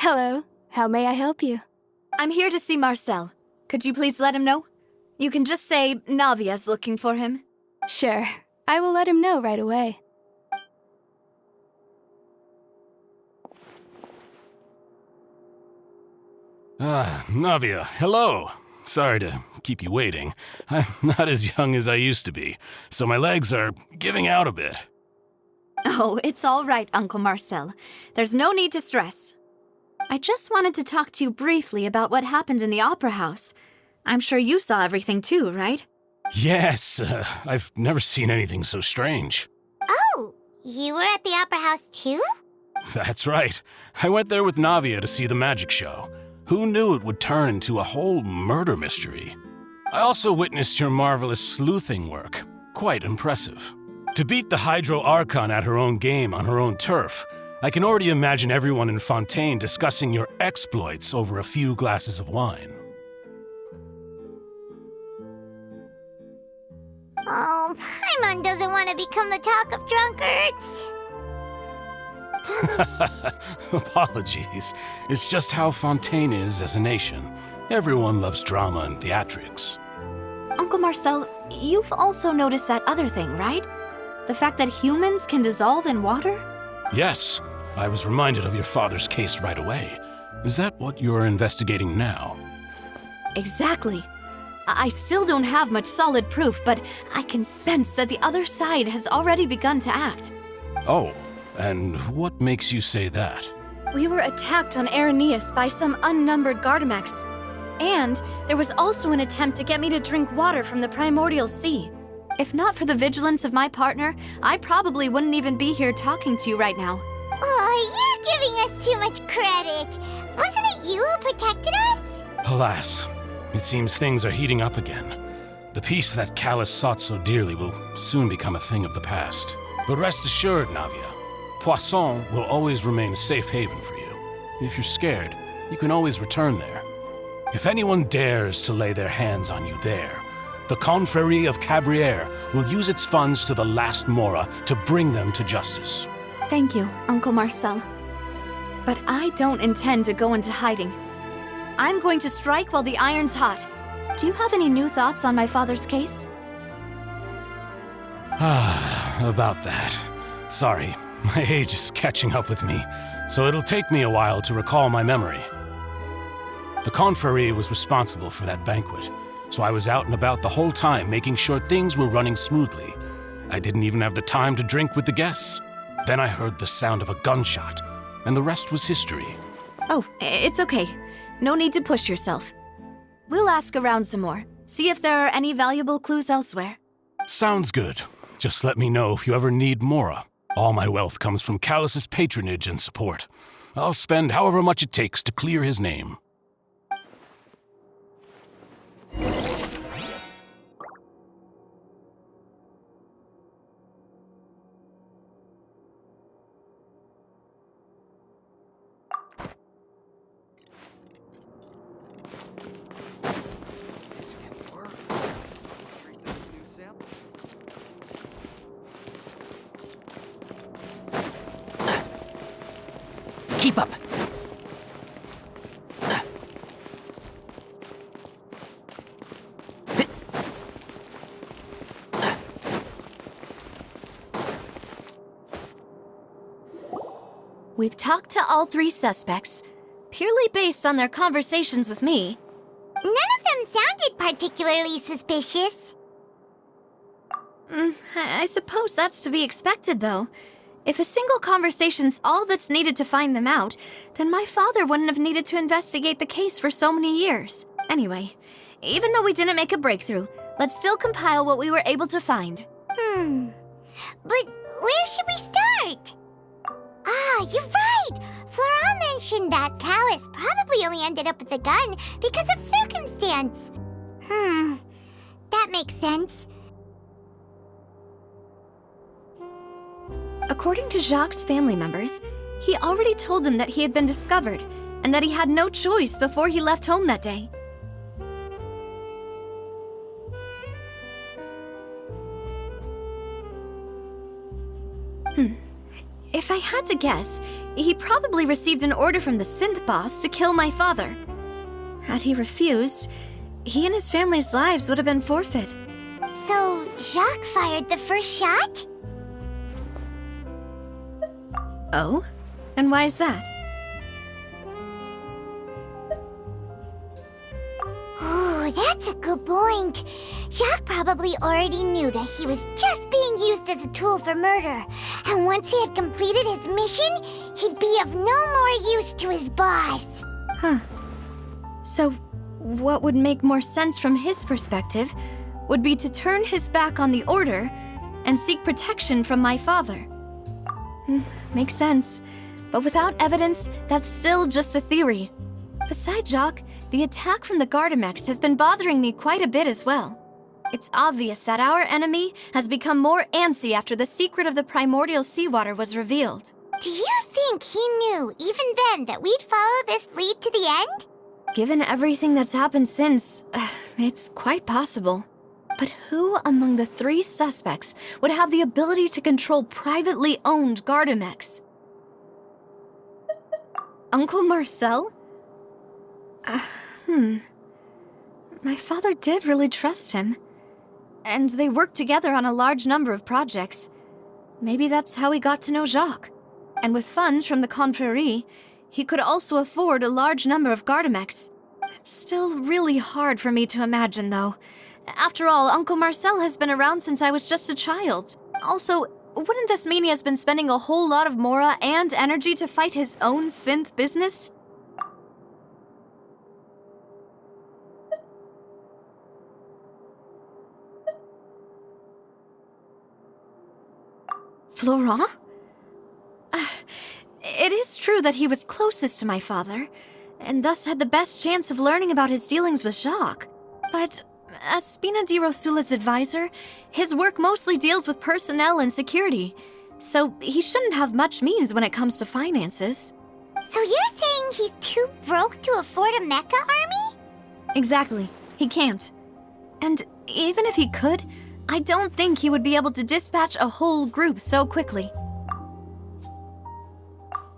Hello. How may I help you? I'm here to see Marcel. Could you please let him know? You can just say Navia's looking for him. Sure. I will let him know right away. Navia, hello. Sorry to keep you waiting. I'm not as young as I used to be, so my legs are giving out a bit. Oh, it's all right, Uncle Marcel. There's no need to stress. I just wanted to talk to you briefly about what happened in the Opera House. I'm sure you saw everything too, right? Yes, I've never seen anything so strange. Oh, you were at the Opera House too? That's right. I went there with Navia to see the magic show. Who knew it would turn into a whole murder mystery? I also witnessed your marvelous sleuthing work. Quite impressive. To beat the Hydro Archon at her own game on her own turf, I can already imagine everyone in Fontaine discussing your exploits over a few glasses of wine. Oh, Paimon doesn't want to become the talk of drunkards. Apologies. It's just how Fontaine is as a nation. Everyone loves drama and theatrics. Uncle Marcel, you've also noticed that other thing, right? The fact that humans can dissolve in water? Yes, I was reminded of your father's case right away. Is that what you're investigating now? Exactly. I still don't have much solid proof, but I can sense that the other side has already begun to act. Oh, and what makes you say that? We were attacked on Araneus by some unnumbered Gardamex. And there was also an attempt to get me to drink water from the primordial sea. If not for the vigilance of my partner, I probably wouldn't even be here talking to you right now. Oh, you're giving us too much credit. Wasn't it you who protected us? Alas, it seems things are heating up again. The peace that Callus sought so dearly will soon become a thing of the past. But rest assured, Navia, Poisson will always remain a safe haven for you. If you're scared, you can always return there. If anyone dares to lay their hands on you there, the Confrérie of Cabrières will use its funds to the last Mora to bring them to justice. Thank you, Uncle Marcel. But I don't intend to go into hiding. I'm going to strike while the iron's hot. Do you have any new thoughts on my father's case? About that. Sorry, my age is catching up with me, so it'll take me a while to recall my memory. The Confrérie was responsible for that banquet, so I was out and about the whole time making sure things were running smoothly. I didn't even have the time to drink with the guests. Then I heard the sound of a gunshot, and the rest was history. Oh, it's okay. No need to push yourself. We'll ask around some more, see if there are any valuable clues elsewhere. Sounds good. Just let me know if you ever need Mora. All my wealth comes from Callus's patronage and support. I'll spend however much it takes to clear his name. Keep up. We've talked to all three suspects, purely based on their conversations with me. None of them sounded particularly suspicious. I suppose that's to be expected, though. If a single conversation's all that's needed to find them out, then my father wouldn't have needed to investigate the case for so many years. Anyway, even though we didn't make a breakthrough, let's still compile what we were able to find. But where should we start? Ah, you're right! Flora mentioned that Callus probably only ended up with the gun because of circumstance. That makes sense. According to Jacques' family members, he already told them that he had been discovered and that he had no choice before he left home that day. If I had to guess, he probably received an order from the Sinthe boss to kill my father. Had he refused, he and his family's lives would have been forfeit. So, Jacques fired the first shot? Oh? And why is that? Ooh, that's a good point. Jacques probably already knew that he was just being used as a tool for murder. And once he had completed his mission, he'd be of no more use to his boss. So, what would make more sense from his perspective would be to turn his back on the Order and seek protection from my father. Makes sense. But without evidence, that's still just a theory. Besides Jacques, the attack from the Gardamex has been bothering me quite a bit as well. It's obvious that our enemy has become more antsy after the secret of the primordial seawater was revealed. Do you think he knew, even then, that we'd follow this lead to the end? Given everything that's happened since, it's quite possible. But who among the three suspects would have the ability to control privately owned Gardamex? Uncle Marcel? My father did really trust him. And they worked together on a large number of projects. Maybe that's how he got to know Jacques. And with funds from the Confrérie, he could also afford a large number of Gardamex. It's still really hard for me to imagine, though. After all, Uncle Marcel has been around since I was just a child. Also, wouldn't this mean he has been spending a whole lot of mora and energy to fight his own synth business? Florent? It is true that he was closest to my father, and thus had the best chance of learning about his dealings with Jacques. But as Spina di Rosula's advisor, his work mostly deals with personnel and security, so he shouldn't have much means when it comes to finances. So you're saying he's too broke to afford a mecha army? Exactly. He can't. And even if he could, I don't think he would be able to dispatch a whole group so quickly.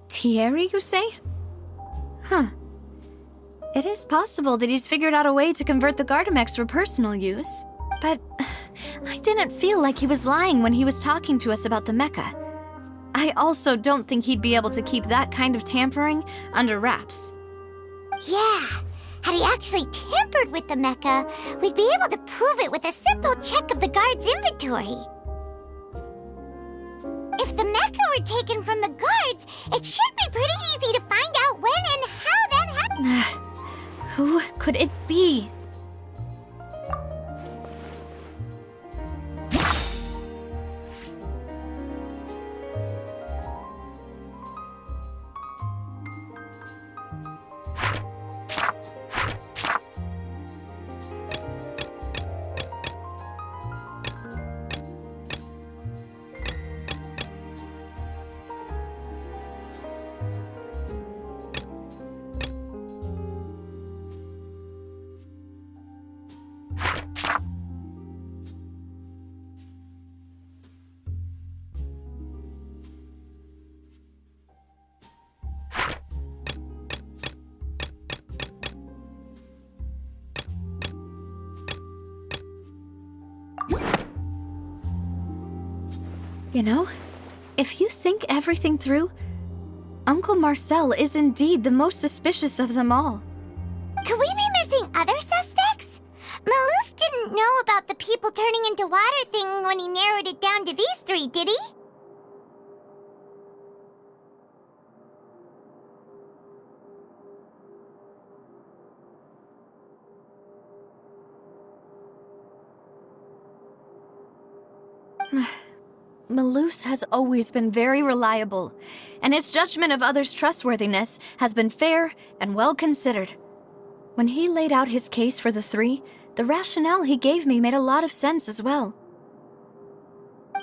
Thierry, you say? It is possible that he's figured out a way to convert the Gardamex for personal use. But I didn't feel like he was lying when he was talking to us about the mecha. I also don't think he'd be able to keep that kind of tampering under wraps. Yeah. Had he actually tampered with the mecha, we'd be able to prove it with a simple check of the guard's inventory. If the mecha were taken from the guards, it should be pretty easy to find out when and how that happened. Who could it be? You know, if you think everything through, Uncle Marcel is indeed the most suspicious of them all. Could we be missing other suspects? Malus didn't know about the people turning into water thing when he narrowed it down to these three, did he? Malus has always been very reliable, and his judgment of others' trustworthiness has been fair and well considered. When he laid out his case for the three, the rationale he gave me made a lot of sense as well.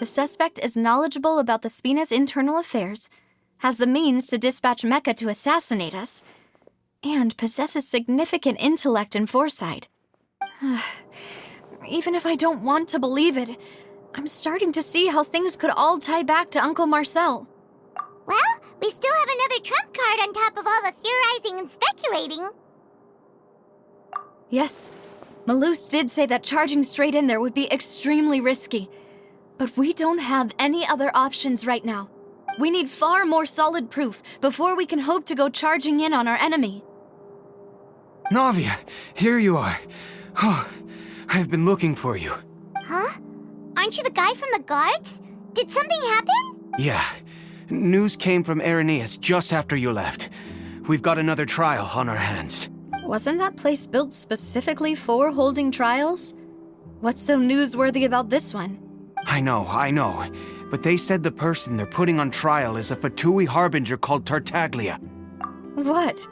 The suspect is knowledgeable about the Spina's internal affairs, has the means to dispatch Mecha to assassinate us, and possesses significant intellect and foresight. Even if I don't want to believe it, I'm starting to see how things could all tie back to Uncle Marcel. Well, we still have another trump card on top of all the theorizing and speculating. Yes, Malus did say that charging straight in there would be extremely risky. But we don't have any other options right now. We need far more solid proof before we can hope to go charging in on our enemy. Navia, here you are. Oh, I've been looking for you. Huh? Aren't you the guy from the guards? Did something happen? Yeah. News came from Irenaeus just after you left. We've got another trial on our hands. Wasn't that place built specifically for holding trials? What's so newsworthy about this one? I know. But they said the person they're putting on trial is a Fatui harbinger called Tartaglia. What?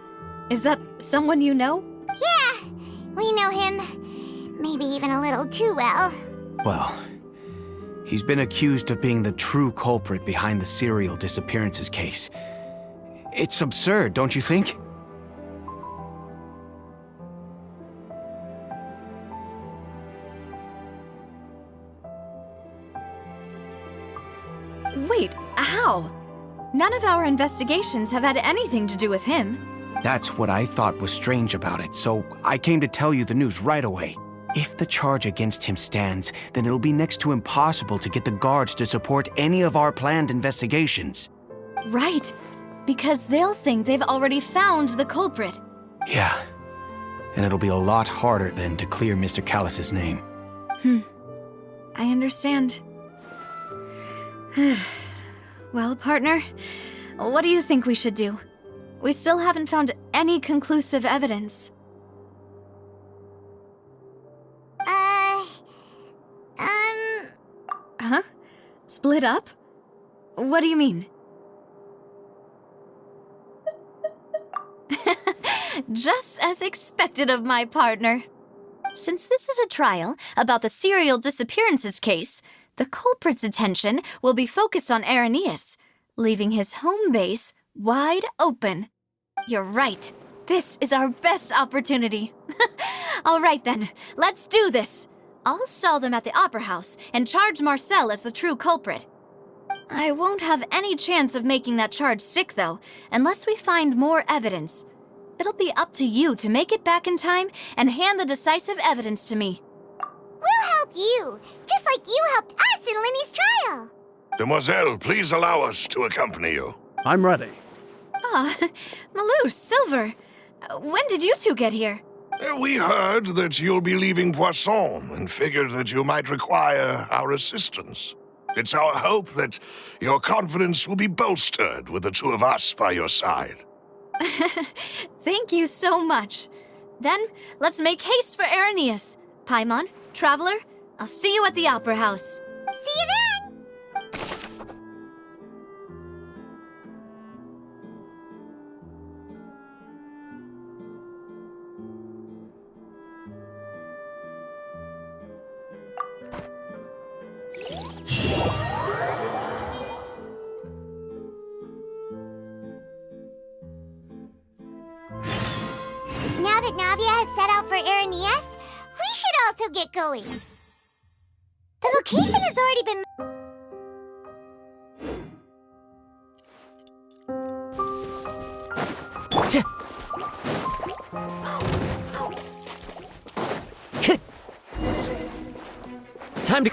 Is that someone you know? Yeah, we know him. Maybe even a little too well. Well, he's been accused of being the true culprit behind the serial disappearances case. It's absurd, don't you think? Wait, how? None of our investigations have had anything to do with him. That's what I thought was strange about it, so I came to tell you the news right away. If the charge against him stands, then it'll be next to impossible to get the guards to support any of our planned investigations. Right, because they'll think they've already found the culprit. Yeah, and it'll be a lot harder then to clear Mr. Callus's name. I understand. Well, partner, what do you think we should do? We still haven't found any conclusive evidence. Huh? Split up? What do you mean? Just as expected of my partner. Since this is a trial about the serial disappearances case, the culprit's attention will be focused on Irenaeus, leaving his home base wide open. You're right. This is our best opportunity. All right then, let's do this. I'll stall them at the Opera House and charge Marcel as the true culprit. I won't have any chance of making that charge stick, though, unless we find more evidence. It'll be up to you to make it back in time and hand the decisive evidence to me. We'll help you, just like you helped us in Linny's trial. Demoiselle, please allow us to accompany you. I'm ready. Ah, Malus, Silver, when did you two get here? We heard that you'll be leaving Poisson and figured that you might require our assistance. It's our hope that your confidence will be bolstered with the two of us by your side. Thank you so much. Then, let's make haste for Irenaeus. Paimon, Traveler, I'll see you at the Opera House. See you then! Now that Navia has set out for Irenaeus, we should also get going. The location has already been... Time to...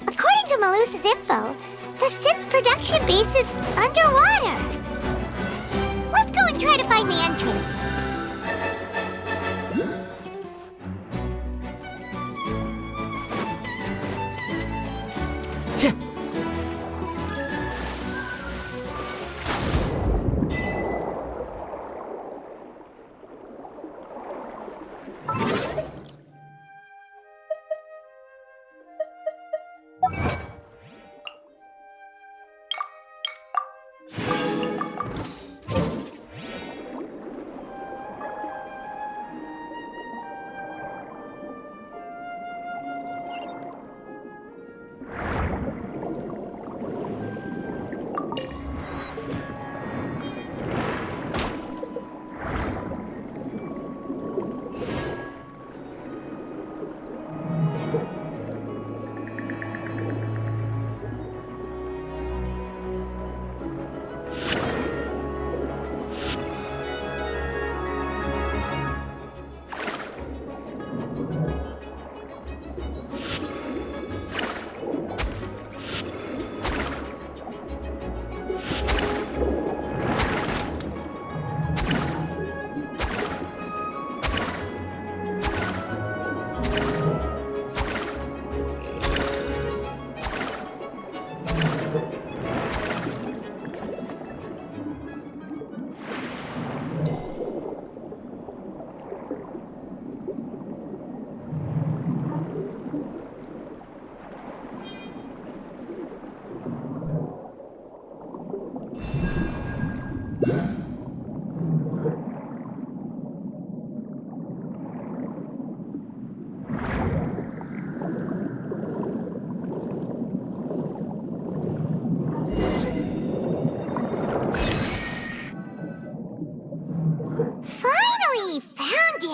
According to Malus's info, the Sinthe production base is underwater. Let's go and try to find the entrance.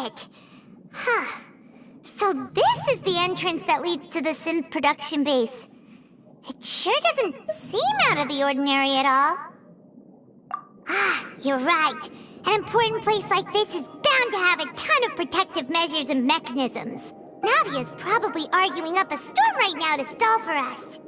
quiet. Huh. So this is the entrance that leads to the synth production base. It sure doesn't seem out of the ordinary at all. Ah, you're right. An important place like this is bound to have a ton of protective measures and mechanisms. Navia's probably arguing up a storm right now to stall for us.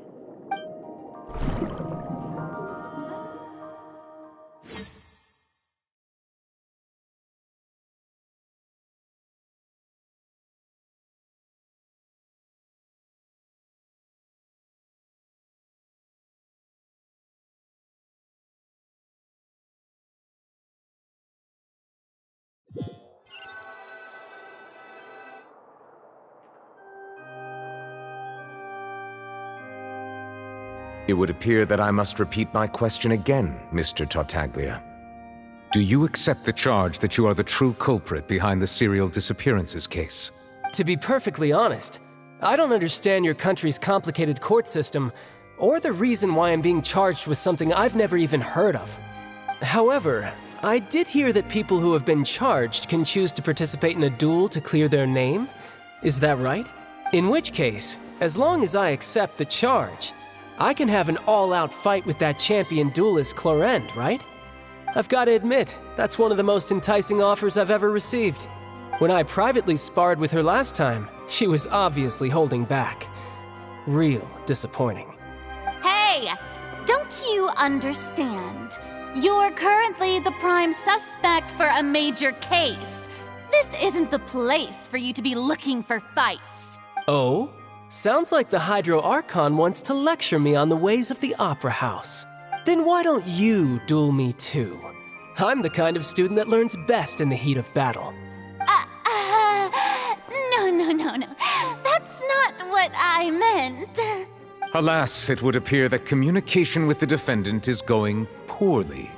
It would appear that I must repeat my question again, Mr. Tartaglia. Do you accept the charge that you are the true culprit behind the serial disappearances case? To be perfectly honest, I don't understand your country's complicated court system, or the reason why I'm being charged with something I've never even heard of. However, I did hear that people who have been charged can choose to participate in a duel to clear their name. Is that right? In which case, as long as I accept the charge, I can have an all-out fight with that champion duelist Clorend, right? I've got to admit, that's one of the most enticing offers I've ever received. When I privately sparred with her last time, she was obviously holding back. Real disappointing. Hey! Don't you understand? You're currently the prime suspect for a major case. This isn't the place for you to be looking for fights. Oh? Sounds like the Hydro Archon wants to lecture me on the ways of the Opera House. Then why don't you duel me too? I'm the kind of student that learns best in the heat of battle. No. That's not what I meant. Alas, it would appear that communication with the defendant is going poorly,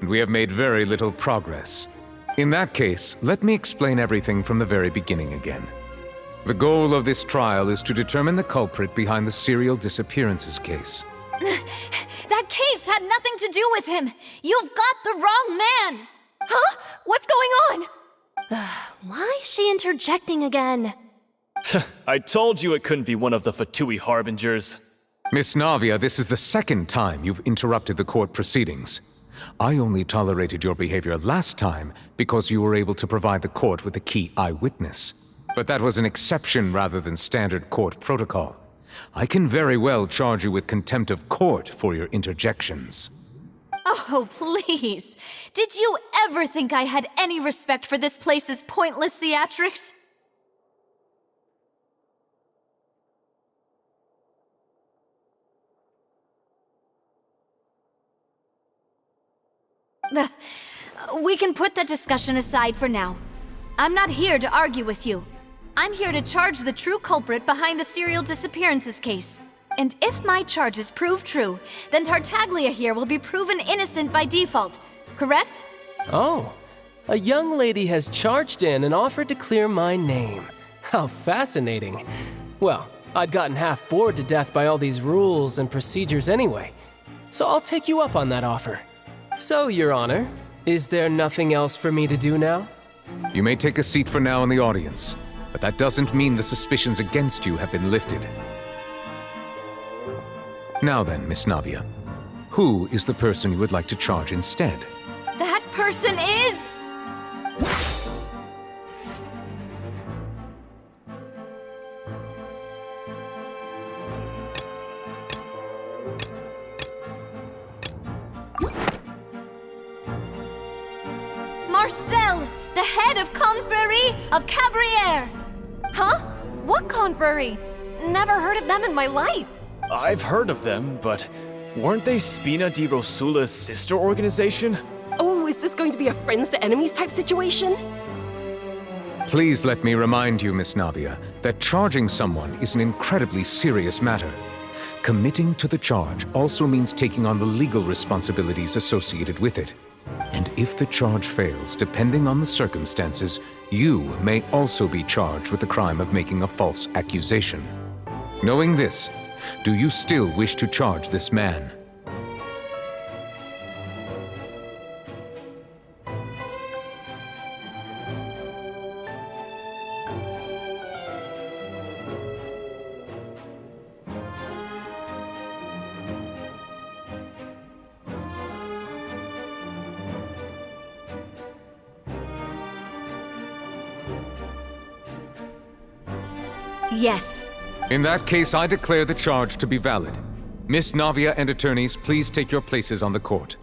and we have made very little progress. In that case, let me explain everything from the very beginning again. The goal of this trial is to determine the culprit behind the serial disappearances case. That case had nothing to do with him. You've got the wrong man. Huh? What's going on? Why is she interjecting again? I told you it couldn't be one of the Fatui Harbingers. Miss Navia, this is the second time you've interrupted the court proceedings. I only tolerated your behavior last time because you were able to provide the court with a key eyewitness. But that was an exception rather than standard court protocol. I can very well charge you with contempt of court for your interjections. Oh, please. Did you ever think I had any respect for this place's pointless theatrics? We can put that discussion aside for now. I'm not here to argue with you. I'm here to charge the true culprit behind the serial disappearances case. And if my charges prove true, then Tartaglia here will be proven innocent by default, correct? Oh, a young lady has charged in and offered to clear my name. How fascinating. Well, I'd gotten half bored to death by all these rules and procedures anyway, so I'll take you up on that offer. So, Your Honor, is there nothing else for me to do now? You may take a seat for now in the audience, but that doesn't mean the suspicions against you have been lifted. Now then, Miss Navia, who is the person you would like to charge instead? That person is... Marcel, the head of Confrérie of Cabrières! Huh? What confrérie? Never heard of them in my life. I've heard of them, but weren't they Spina di Rosula's sister organization? Oh, is this going to be a friends to enemies type situation? Please let me remind you, Miss Navia, that charging someone is an incredibly serious matter. Committing to the charge also means taking on the legal responsibilities associated with it. And if the charge fails, depending on the circumstances, you may also be charged with the crime of making a false accusation. Knowing this, do you still wish to charge this man? Yes. In that case, I declare the charge to be valid. Miss Navia and attorneys, please take your places on the court.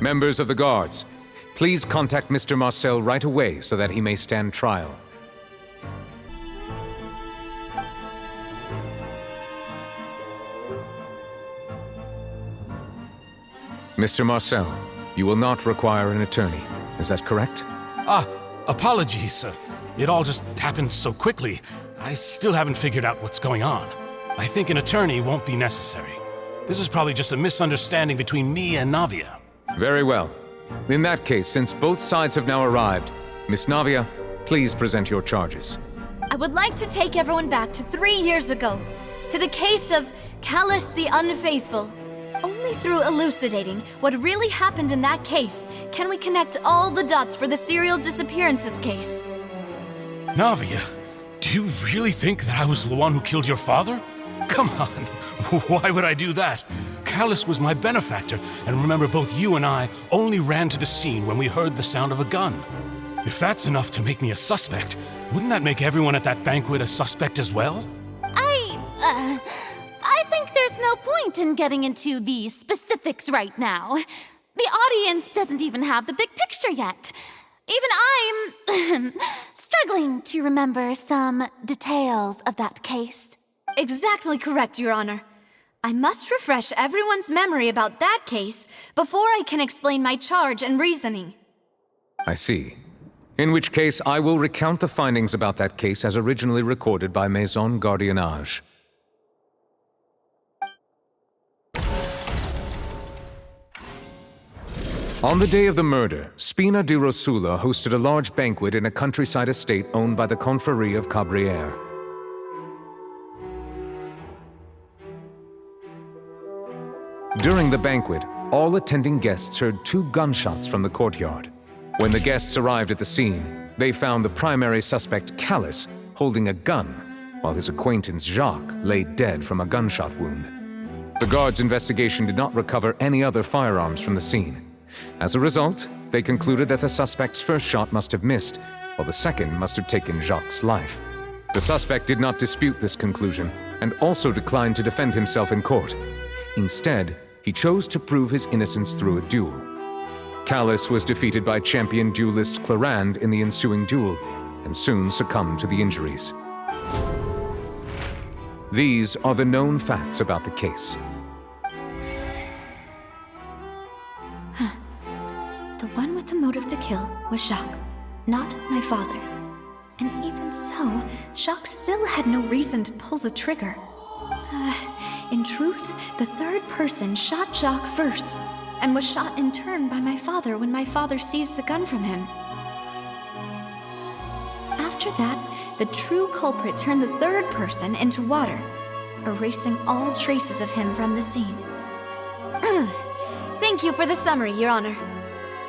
Members of the guards, please contact Mr. Marcel right away so that he may stand trial. Mr. Marcel, you will not require an attorney. Is that correct? Apologies. It all just happened so quickly. I still haven't figured out what's going on. I think an attorney won't be necessary. This is probably just a misunderstanding between me and Navia. Very well. In that case, since both sides have now arrived, Miss Navia, please present your charges. I would like to take everyone back to 3 years ago, to the case of Callus the Unfaithful. Only through elucidating what really happened in that case can we connect all the dots for the serial disappearances case. Navia, do you really think that I was the one who killed your father? Come on, why would I do that? Callus was my benefactor, and remember, both you and I only ran to the scene when we heard the sound of a gun. If that's enough to make me a suspect, wouldn't that make everyone at that banquet a suspect as well? I think there's no point in getting into the specifics right now. The audience doesn't even have the big picture yet. Even I'm struggling to remember some details of that case. Exactly correct, Your Honor. I must refresh everyone's memory about that case before I can explain my charge and reasoning. I see. In which case, I will recount the findings about that case as originally recorded by Maison Gardiennage. On the day of the murder, Spina di Rosula hosted a large banquet in a countryside estate owned by the Confrérie of Cabrières. During the banquet, all attending guests heard 2 gunshots from the courtyard. When the guests arrived at the scene, they found the primary suspect, Callus, holding a gun, while his acquaintance, Jacques, lay dead from a gunshot wound. The guards' investigation did not recover any other firearms from the scene. As a result, they concluded that the suspect's first shot must have missed, while the second must have taken Jacques' life. The suspect did not dispute this conclusion, and also declined to defend himself in court. Instead, he chose to prove his innocence through a duel. Callus was defeated by champion duelist Clarande in the ensuing duel, and soon succumbed to the injuries. These are the known facts about the case. The one with the motive to kill was Jacques, not my father. And even so, Jacques still had no reason to pull the trigger. In truth, the third person shot Jacques first, and was shot in turn by my father when my father seized the gun from him. After that, the true culprit turned the third person into water, erasing all traces of him from the scene. Thank you for the summary, Your Honor.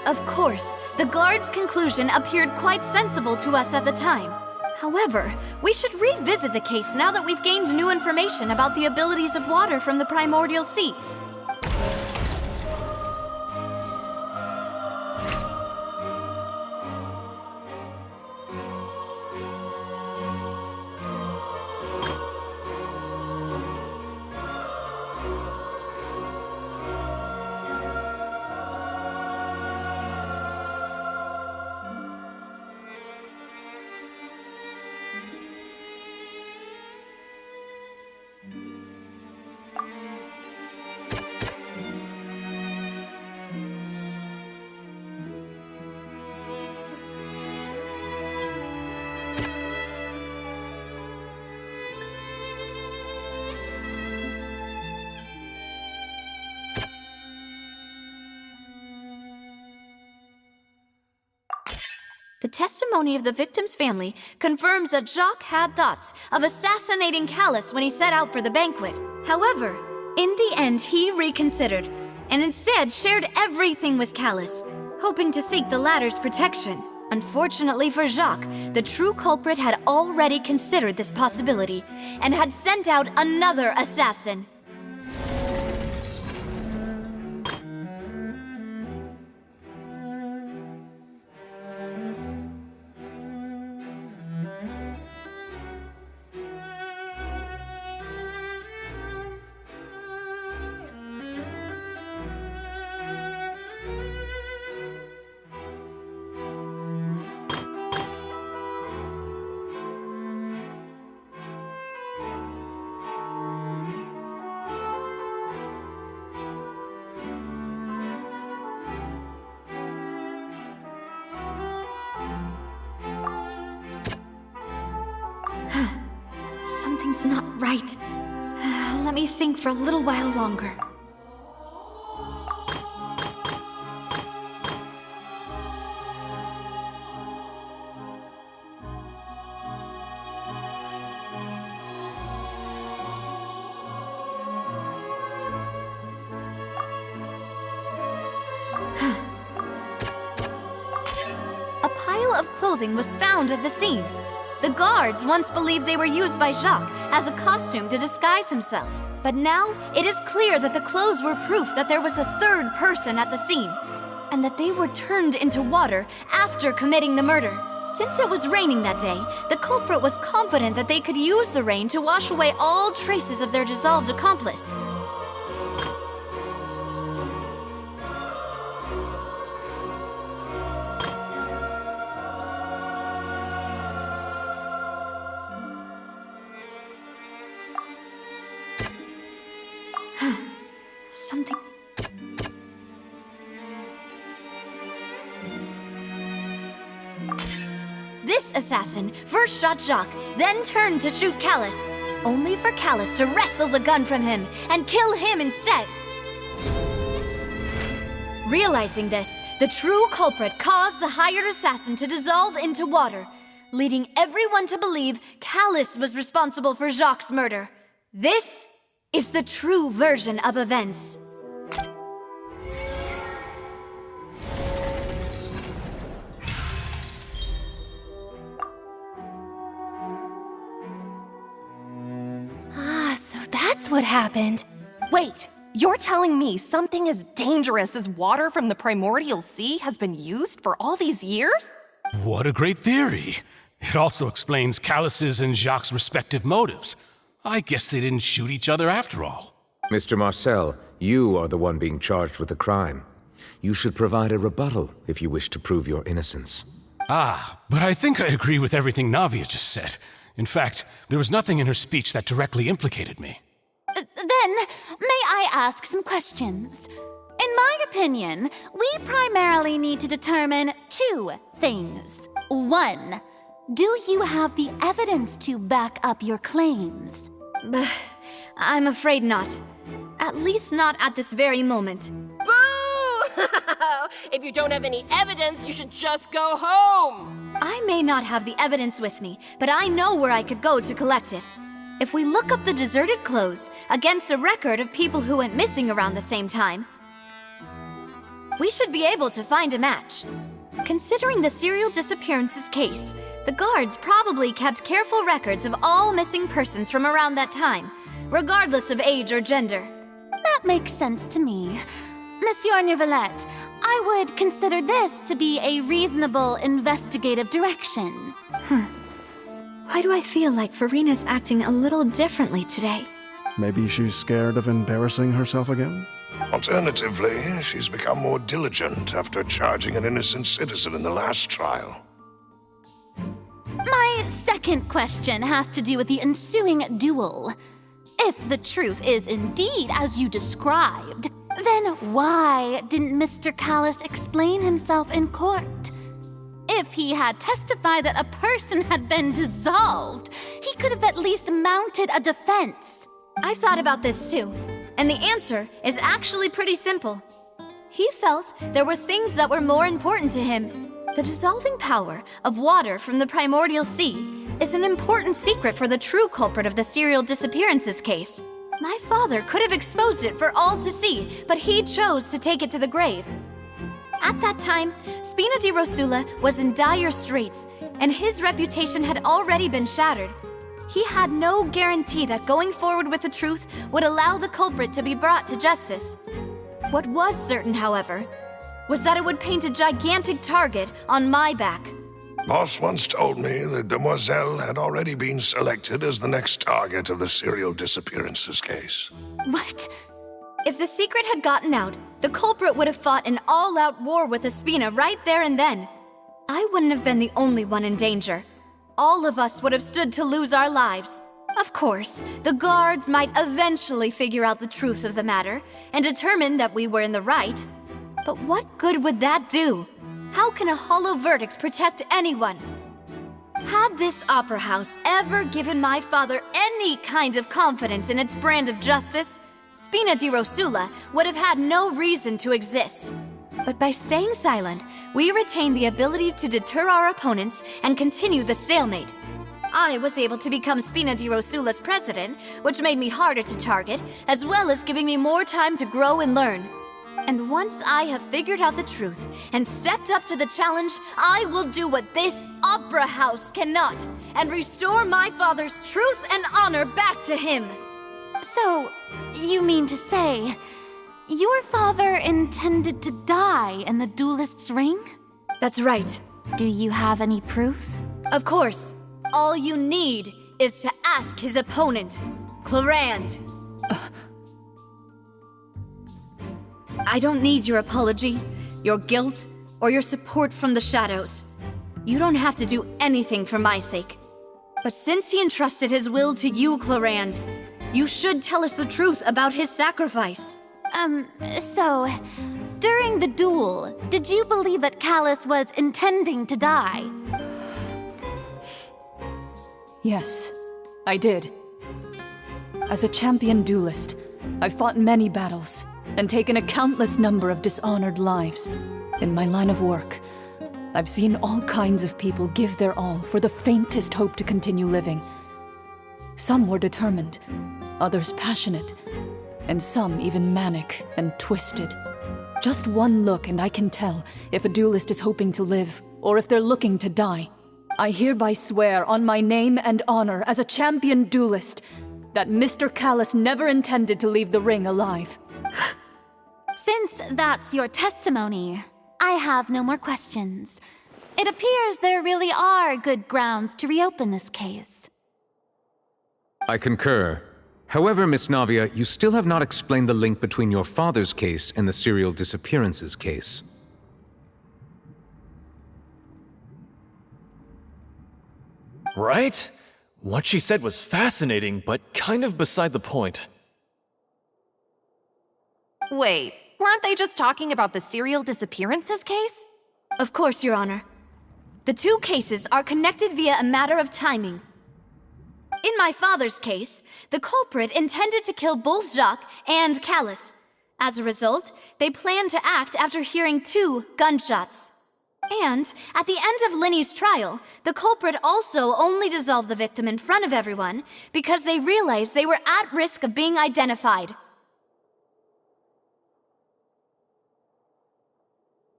Of course, the guard's conclusion appeared quite sensible to us at the time. However, we should revisit the case now that we've gained new information about the abilities of water from the primordial sea. The testimony of the victim's family confirms that Jacques had thoughts of assassinating Callus when he set out for the banquet. However, in the end, he reconsidered, and instead shared everything with Callus, hoping to seek the latter's protection. Unfortunately for Jacques, the true culprit had already considered this possibility, and had sent out another assassin. Something's not right. Let me think for a little while longer. A pile of clothing was found at the scene. The guards once believed they were used by Jacques as a costume to disguise himself. But now, it is clear that the clothes were proof that there was a third person at the scene, and that they were turned into water after committing the murder. Since it was raining that day, the culprit was confident that they could use the rain to wash away all traces of their dissolved accomplice. Something... This assassin first shot Jacques, then turned to shoot Callus, only for Callus to wrestle the gun from him and kill him instead. Realizing this, the true culprit caused the hired assassin to dissolve into water, leading everyone to believe Callus was responsible for Jacques' murder. This is the true version of events. So that's what happened. Wait, you're telling me something as dangerous as water from the primordial sea has been used for all these years? What a great theory. It also explains Callus's and Jacques' respective motives. I guess they didn't shoot each other after all. Mr. Marcel, you are the one being charged with the crime. You should provide a rebuttal if you wish to prove your innocence. But I think I agree with everything Navia just said. In fact, there was nothing in her speech that directly implicated me. Then, may I ask some questions? In my opinion, we primarily need to determine two things. One, do you have the evidence to back up your claims? I'm afraid not. At least not at this very moment. Boo! If you don't have any evidence, you should just go home! I may not have the evidence with me, but I know where I could go to collect it. If we look up the deserted clothes against a record of people who went missing around the same time, we should be able to find a match. Considering the serial disappearances case, the guards probably kept careful records of all missing persons from around that time, regardless of age or gender. That makes sense to me. Monsieur Neuvillette, I would consider this to be a reasonable investigative direction. Why do I feel like Farina's acting a little differently today? Maybe she's scared of embarrassing herself again? Alternatively, she's become more diligent after charging an innocent citizen in the last trial. My second question has to do with the ensuing duel. If the truth is indeed as you described, then why didn't Mr. Callus explain himself in court? If he had testified that a person had been dissolved, he could have at least mounted a defense. I've thought about this too, and the answer is actually pretty simple. He felt there were things that were more important to him. The dissolving power of water from the primordial sea is an important secret for the true culprit of the serial disappearances case. My father could have exposed it for all to see, but he chose to take it to the grave. At that time, Spina di Rosula was in dire straits, and his reputation had already been shattered. He had no guarantee that going forward with the truth would allow the culprit to be brought to justice. What was certain, however, was that it would paint a gigantic target on my back. Boss once told me that Demoiselle had already been selected as the next target of the serial disappearances case. What? If the secret had gotten out, the culprit would have fought an all-out war with Espina right there and then. I wouldn't have been the only one in danger. All of us would have stood to lose our lives. Of course, the guards might eventually figure out the truth of the matter and determine that we were in the right. But what good would that do? How can a hollow verdict protect anyone? Had this opera house ever given my father any kind of confidence in its brand of justice, Spina di Rosula would have had no reason to exist. But by staying silent, we retain the ability to deter our opponents and continue the stalemate. I was able to become Spina di Rosula's president, which made me harder to target, as well as giving me more time to grow and learn. And once I have figured out the truth and stepped up to the challenge, I will do what this opera house cannot, and restore my father's truth and honor back to him. So, you mean to say, your father intended to die in the duelist's ring? That's right. Do you have any proof? Of course. All you need is to ask his opponent, Clarand. I don't need your apology, your guilt, or your support from the shadows. You don't have to do anything for my sake. But since he entrusted his will to you, Clarand, you should tell us the truth about his sacrifice. So, during the duel, did you believe that Callus was intending to die? Yes, I did. As a champion duelist, I've fought many battles and taken a countless number of dishonored lives. In my line of work, I've seen all kinds of people give their all for the faintest hope to continue living. Some were determined, others passionate, and some even manic and twisted. Just one look and I can tell if a duelist is hoping to live or if they're looking to die. I hereby swear on my name and honor as a champion duelist that Mr. Callus never intended to leave the ring alive. Since that's your testimony, I have no more questions. It appears there really are good grounds to reopen this case. I concur. However, Miss Navia, you still have not explained the link between your father's case and the serial disappearances case. Right? What she said was fascinating, but kind of beside the point. Wait, weren't they just talking about the serial disappearances case? Of course, Your Honor. The two cases are connected via a matter of timing. In my father's case, the culprit intended to kill both Jacques and Callus. As a result, they planned to act after hearing 2 gunshots. And, at the end of Linny's trial, the culprit also only dissolved the victim in front of everyone because they realized they were at risk of being identified.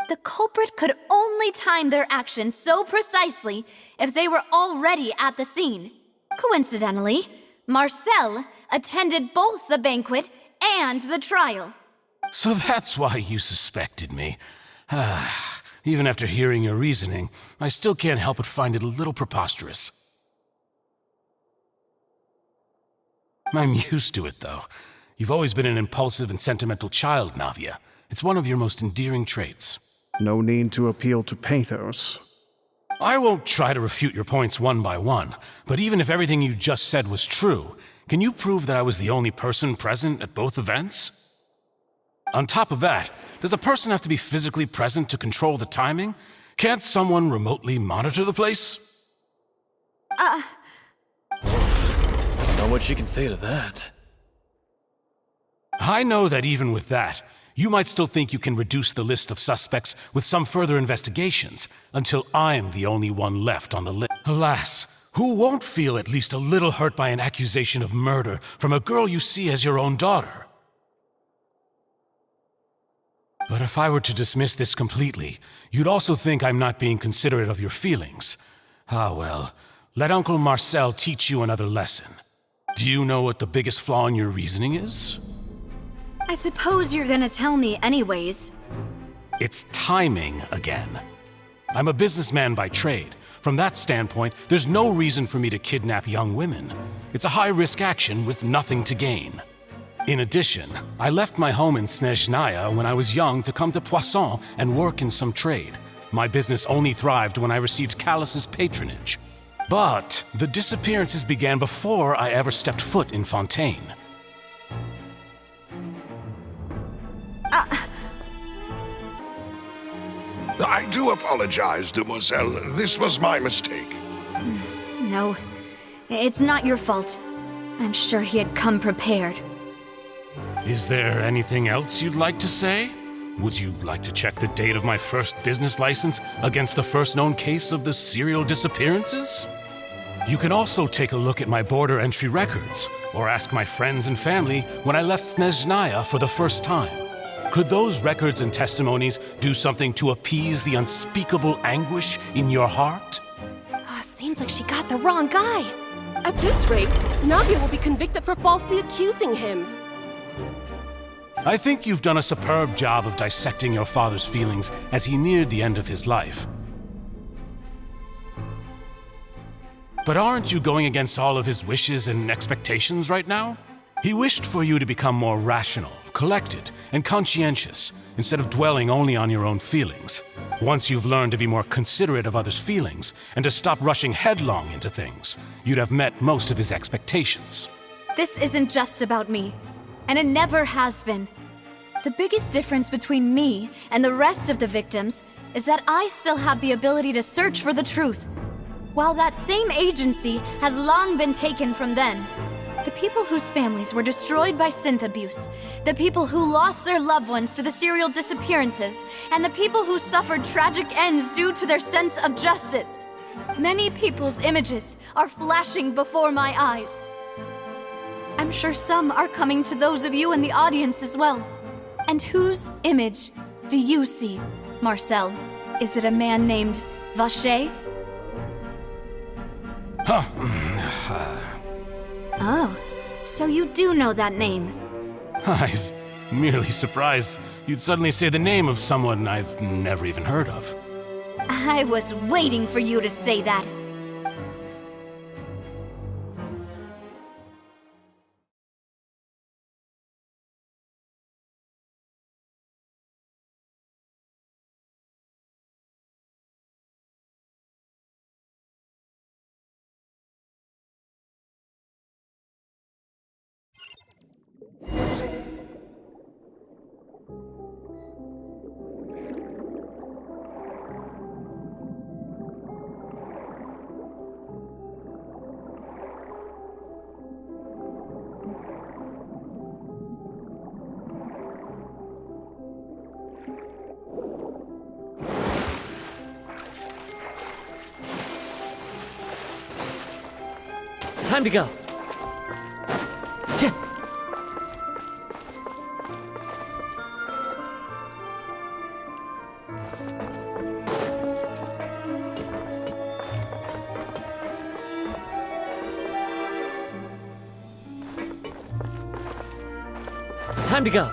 The culprit could only time their actions so precisely if they were already at the scene. Coincidentally, Marcel attended both the banquet and the trial. So that's why you suspected me. Even after hearing your reasoning, I still can't help but find it a little preposterous. I'm used to it, though. You've always been an impulsive and sentimental child, Navia. It's one of your most endearing traits. No need to appeal to pathos. I won't try to refute your points one by one, but even if everything you just said was true, can you prove that I was the only person present at both events? On top of that, does a person have to be physically present to control the timing? Can't someone remotely monitor the place? Don't know what she can say to that. I know that even with that, you might still think you can reduce the list of suspects with some further investigations, until I'm the only one left on the list. Alas, who won't feel at least a little hurt by an accusation of murder from a girl you see as your own daughter? But if I were to dismiss this completely, you'd also think I'm not being considerate of your feelings. Ah well, let Uncle Marcel teach you another lesson. Do you know what the biggest flaw in your reasoning is? I suppose you're gonna tell me anyways. It's timing again. I'm a businessman by trade. From that standpoint, there's no reason for me to kidnap young women. It's a high-risk action with nothing to gain. In addition, I left my home in Snezhnaya when I was young to come to Poisson and work in some trade. My business only thrived when I received Callus's patronage. But the disappearances began before I ever stepped foot in Fontaine. I do apologize, demoiselle. This was my mistake. No, it's not your fault. I'm sure he had come prepared. Is there anything else you'd like to say? Would you like to check the date of my first business license against the first known case of the serial disappearances? You can also take a look at my border entry records, or ask my friends and family when I left Snezhnaya for the first time. Could those records and testimonies do something to appease the unspeakable anguish in your heart? Seems like she got the wrong guy. At this rate, Navia will be convicted for falsely accusing him. I think you've done a superb job of dissecting your father's feelings as he neared the end of his life. But aren't you going against all of his wishes and expectations right now? He wished for you to become more rational, collected, and conscientious, instead of dwelling only on your own feelings. Once you've learned to be more considerate of others' feelings, and to stop rushing headlong into things, you'd have met most of his expectations. This isn't just about me, and it never has been. The biggest difference between me and the rest of the victims is that I still have the ability to search for the truth, while that same agency has long been taken from them. The people whose families were destroyed by synth abuse, the people who lost their loved ones to the serial disappearances, and the people who suffered tragic ends due to their sense of justice. Many people's images are flashing before my eyes. I'm sure some are coming to those of you in the audience as well. And whose image do you see, Marcel? Is it a man named Vacher? Oh, so you do know that name? I'm merely surprised you'd suddenly say the name of someone I've never even heard of. I was waiting for you to say that. Time to go. Time to go.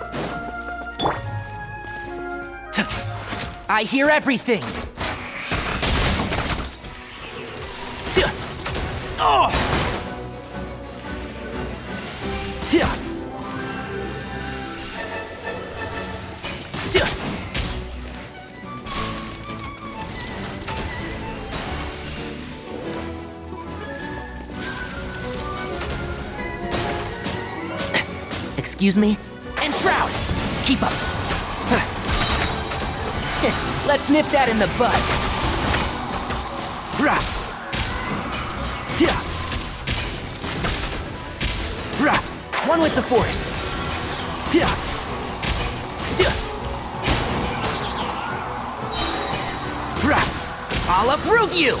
I hear everything. Oh! Excuse me? Enshroud! Keep up! Let's nip that in the bud. One with the forest. I'll uproot you!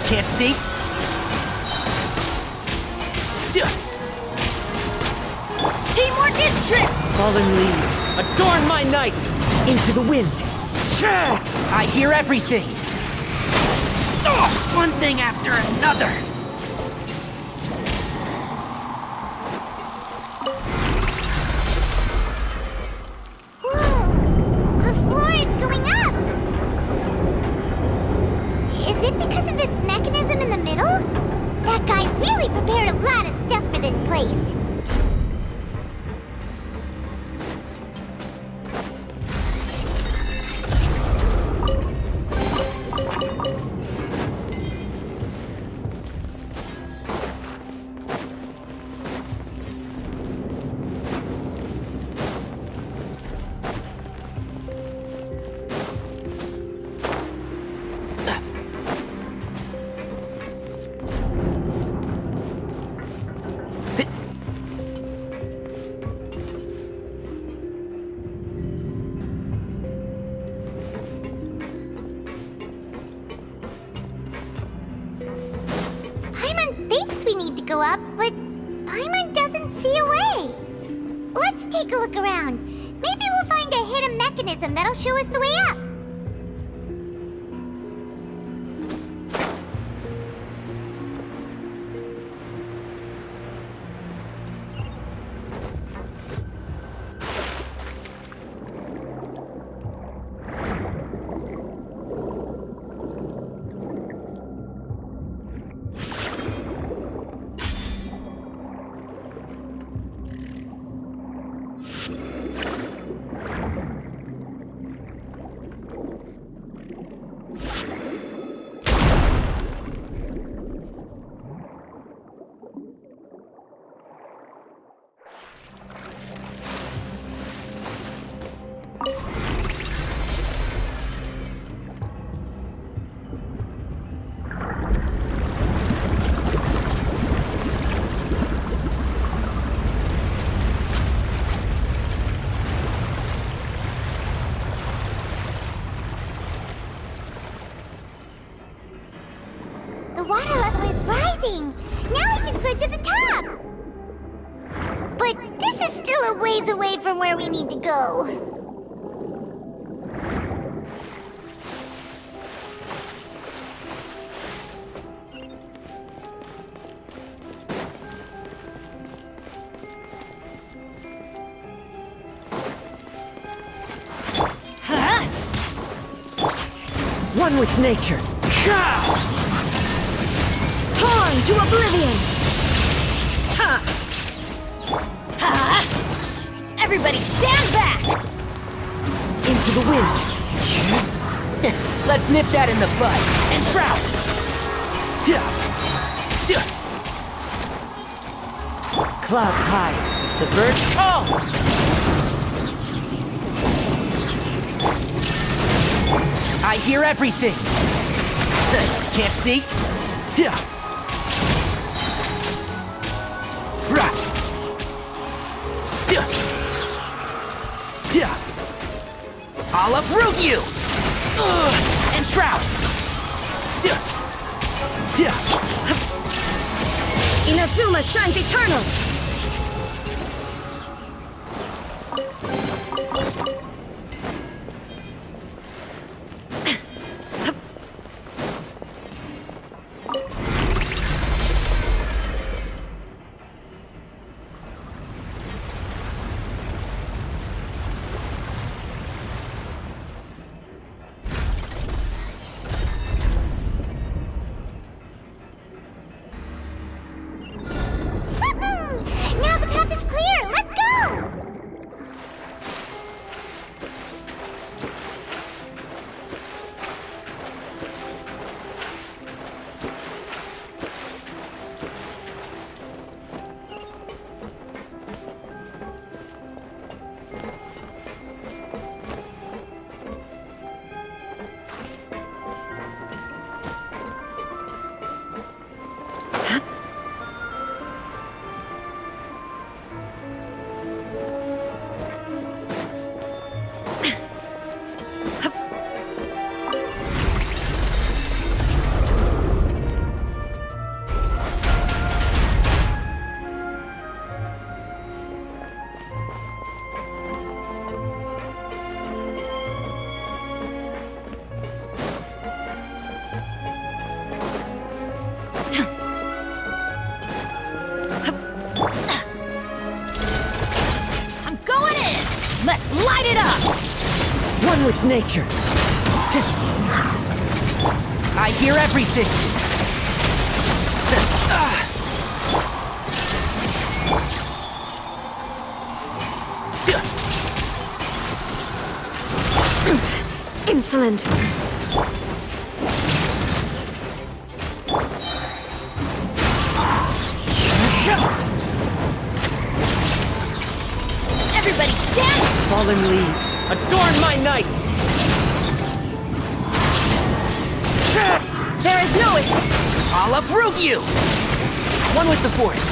Can't see? Teamwork is trick! Fallen leaves, adorn my night! Into the wind. I hear everything! One thing after another! Whoa! The floor is going up! Is it because of this mechanism in the middle? That guy really prepared a lot of stuff for this place. show up, but Paimon doesn't see a way. Let's take a look around. Maybe we'll find a hidden mechanism that'll show us the way up. The water level is rising! Now we can swim to the top! But this is still a ways away from where we need to go. One with nature. Torn to oblivion! Ha! Ha! Everybody stand back! Into the wind. Let's nip that in the bud. And shroud. Clouds high. The birds tall. I hear everything. Can't see? I'll uproot you! And shroud! Inazuma shines eternal! Now the path is clear! Let's go! I'm going in! Let's light it up! One with nature. I hear everything. Insolent. Everybody stand! Fallen leaves, adorn my night! There is no escape! I'll uproot you! One with the force.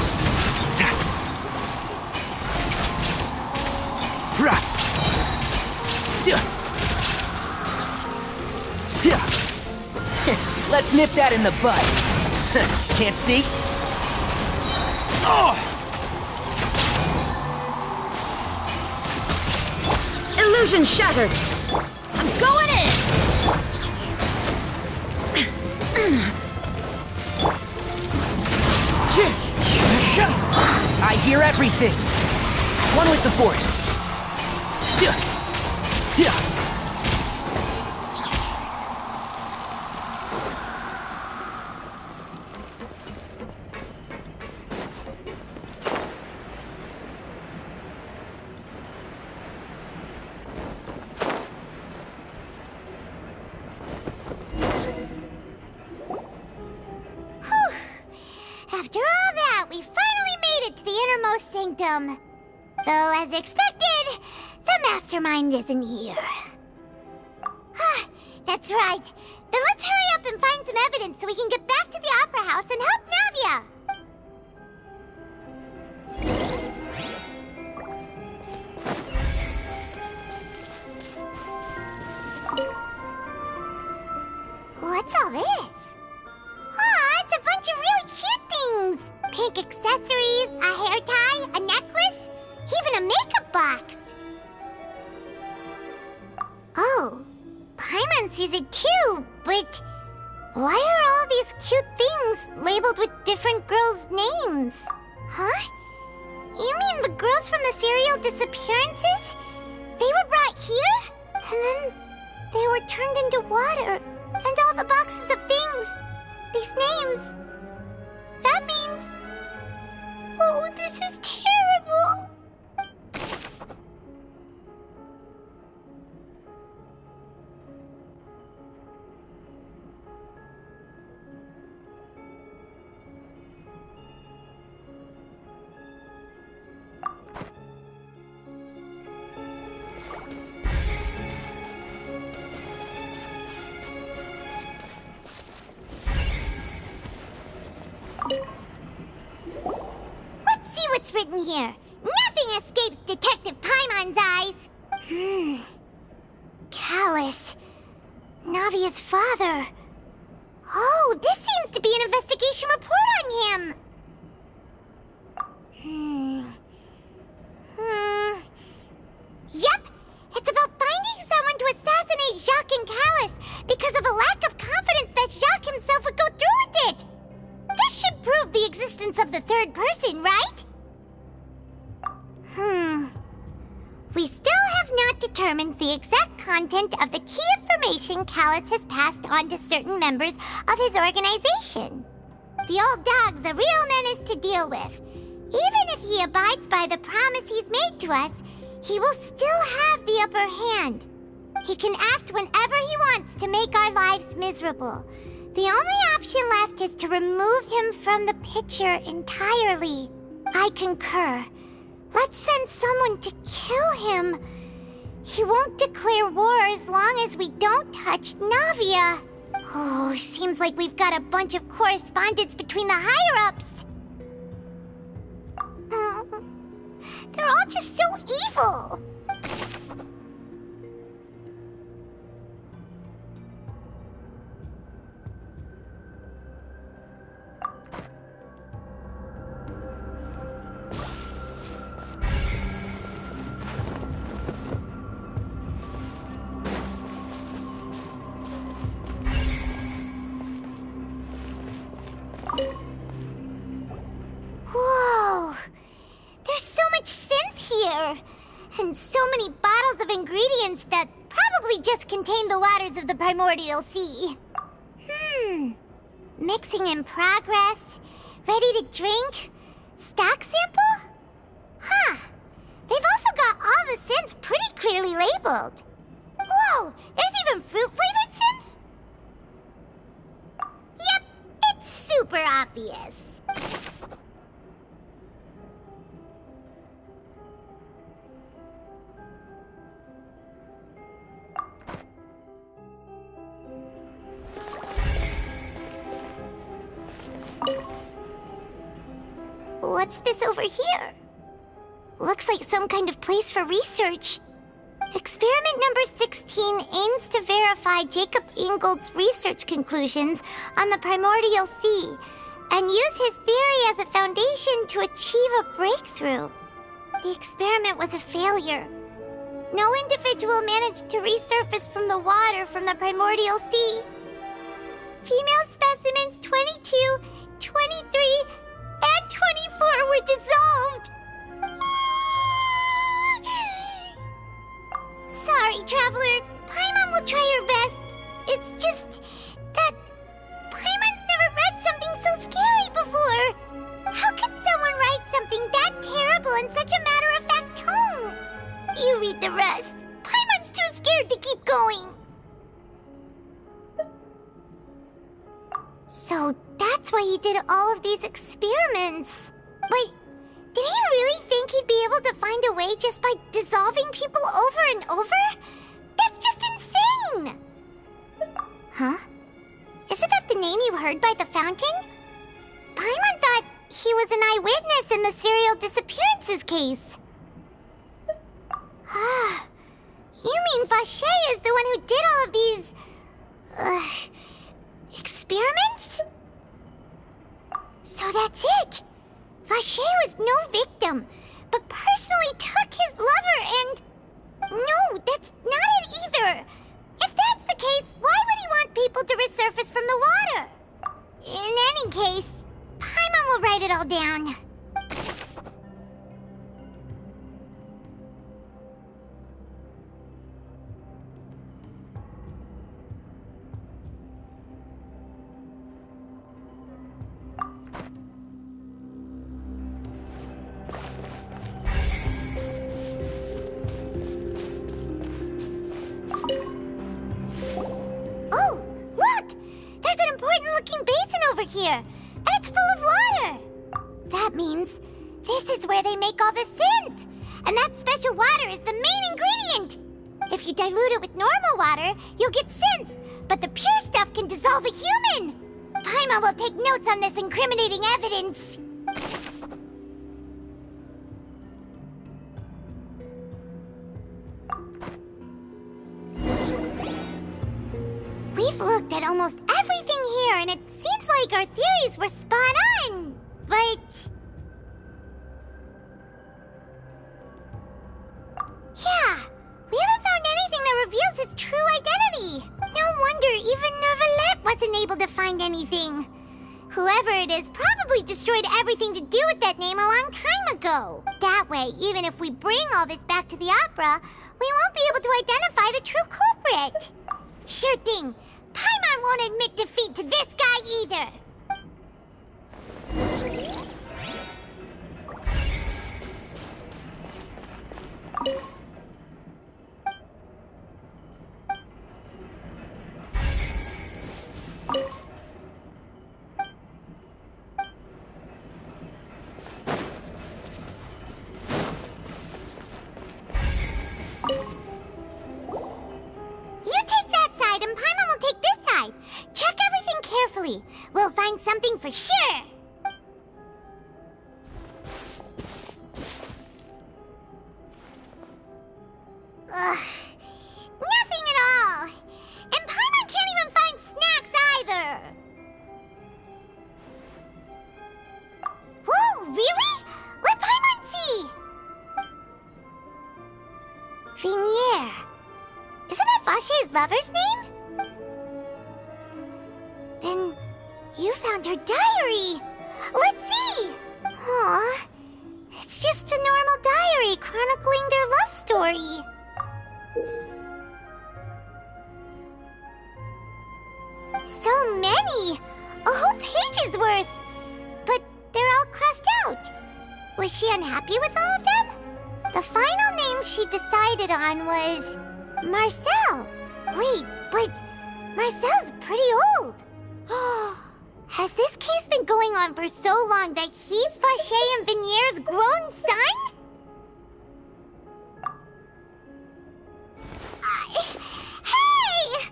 Let's nip that in the bud. Can't see? Illusion shattered! I'm going in! I hear everything. One with the force. After all that, we finally made it to the innermost sanctum. Though, as expected, the mastermind isn't here. That's right. Then let's hurry up and find some evidence so we can get back to the Opera House and help Navia. What's all this? It's a bunch of really cute things! Pink accessories, a hair tie, a necklace, even a makeup box. Oh, Paimon sees it too, but why are all these cute things labeled with different girls' names? Huh? You mean the girls from the serial disappearances? They were brought here, and then they were turned into water, and all the boxes of things. These names. That means... Oh, this is terrible! Let's see what's written here. Nothing escapes Detective Paimon's eyes. Callus. Navia's father. Oh, this seems to be an investigation report on him. Yep, it's about finding someone to assassinate Jacques and Callus because of a lack of confidence that Jacques himself would go through with it. This should prove the existence of the third person, right? We still have not determined the exact content of the key information Callus has passed on to certain members of his organization. The old dog's a real menace to deal with. Even if he abides by the promise he's made to us, he will still have the upper hand. He can act whenever he wants to make our lives miserable. The only option left is to remove him from the picture entirely. I concur. Let's send someone to kill him. He won't declare war as long as we don't touch Navia. Oh, seems like we've got a bunch of correspondence between the higher-ups. They're all just so evil. Whoa! There's so much synth here! And so many bottles of ingredients that probably just contain the waters of the primordial sea. Mixing in progress. Ready to drink? Stock sample? They've also got all the synth pretty clearly labeled. Whoa! There's even fruit-flavored synth? Yep, it's super obvious. What's this over here? Looks like some kind of place for research. Experiment number 16 aims to verify Jacob Ingold's research conclusions on the primordial sea. and use his theory as a foundation to achieve a breakthrough. The experiment was a failure. No individual managed to resurface from the water from the primordial sea. Female specimens 22, 23, and 24 were dissolved. Sorry, Traveler. Paimon will try her best. It's just that Paimon's never read something so scary before. How can someone write something that terrible in such a matter-of-fact tone? You read the rest. Paimon's too scared to keep going. So that's why he did all of these experiments. Wait, did he really think he'd be able to find a way just by dissolving people over and over? That's just insane! Huh? Isn't that the name you heard by the fountain? Paimon thought he was an eyewitness in the serial disappearances case. You mean Vache is the one who did all of these... experiments? So that's it! Vache was no victim, but personally took his lover and... No, that's not it either! If that's the case, why would he want people to resurface from the water? In any case, Paimon will write it all down. Oh, look! There's an important-looking basin over here, and it's full of water! That means this is where they make all the Sinthe, and that special water is the main ingredient! If you dilute it with normal water, you'll get Sinthe, but the pure stuff can dissolve a human! Paimon will take notes on this incriminating evidence. We've looked at almost everything here, and it seems like our theories were spot on. But... yeah, we haven't found anything that reveals his true identity. No wonder even Neuvillette wasn't able to find anything. Whoever it is probably destroyed everything to do with that name a long time ago. That way, even if we bring all this back to the opera, we won't be able to identify the true culprit. Sure thing. Paimon won't admit defeat to this guy either. We'll find something for sure. Ugh, nothing at all. And Paimon can't even find snacks either. Whoa, really? Let Paimon see. Vinier. Isn't that Vache's lover's name? Then you found her diary! Let's see! Aw, it's just a normal diary chronicling their love story. So many! A whole page's worth! But they're all crossed out. Was she unhappy with all of them? The final name she decided on was... Marcel. Wait, but Marcel's pretty old. Has this case been going on for so long that he's Vache and Vinier's grown son? Hey!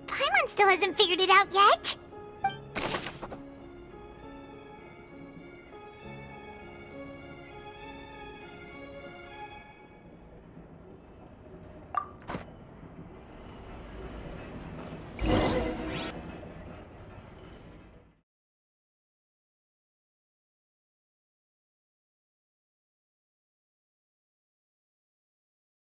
Paimon still hasn't figured it out yet.